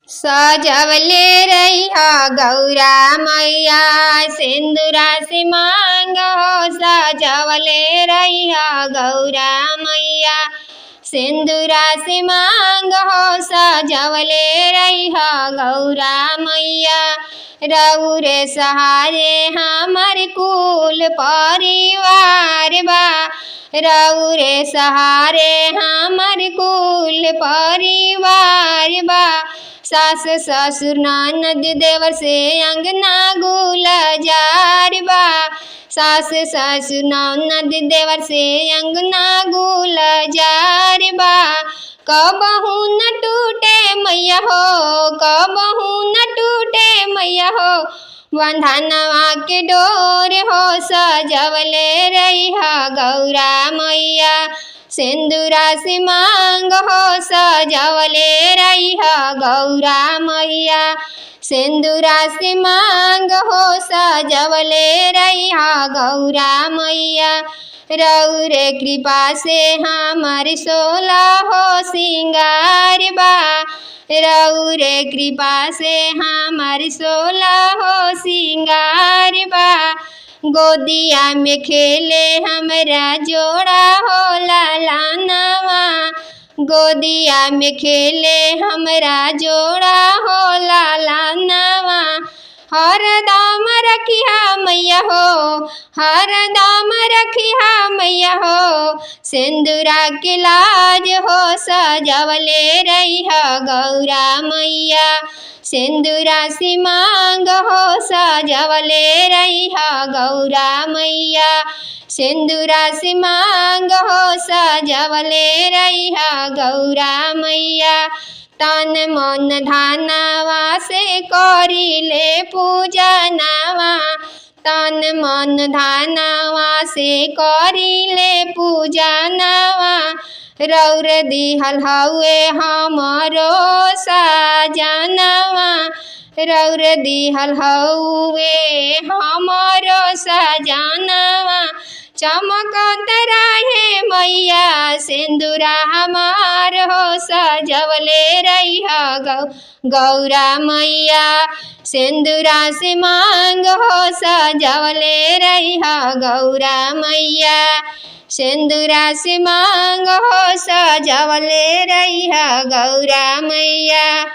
सजवले रहिहा गौरा मैया सिंदूरा से मांग हो। सजवले रहिहा गौरा मैया सिंदूरा से मांग हो। सजवले रहिहा गौरा मैया रउरे सहारे हमर कुल परिवार बा। रउरे सहारे हमर कुल परिवार बा। सास ससुर ननद देवर से अंगना गुलजार बा। सास ससुर ननद देवर से अंगना गुलजार बा। कबहू न टूटे मैया हो, कबहू न टूटे मैया हो, बंधनवा के डोर हो। सजवले रहिहा गौरा मैया सिंदूरा से मांग हो। सजवले रहिहा गौरा मैया सिंदूरा से मांग हो। सजवले रहिहा गौरा मैया रउरे कृपा से हमर 16 हो सिंगार बा। रउरे कृपा से हमर 16 हो सिंगार बा। गोदिया में खेले हमरा जोड़ा हो लालानवा। गोदिया में खेले हमरा जोड़ा हो लालानवा। हरदम रखिहा मैया हो, हरदम रखिहा मैया हो, सिंदूरा के लाज हो। सजवले रहिहा गौरा मैया सिंदूरा से मांग हो। सजवले रहिहा गौरा मैया सिंदूरा से मांग हो। सजवले रहिहा गौरा मैया तन मन धनवा से करिले पूजनवा। तन मन धनवा से करिले पूजनवा। रउर दिहल हउए हमरो सजनवा। रउर दिहल हउए हमरो सजनवा। चमकत रहे मैया सिंदूरा हमार हो। सजवले रहिहा गौरा मैया सिंदूरा से मांग हो। सजवले रहिहा गौरा मैया सिंदूरा से मांग हो। सजवले रहिहा गौरा मैया।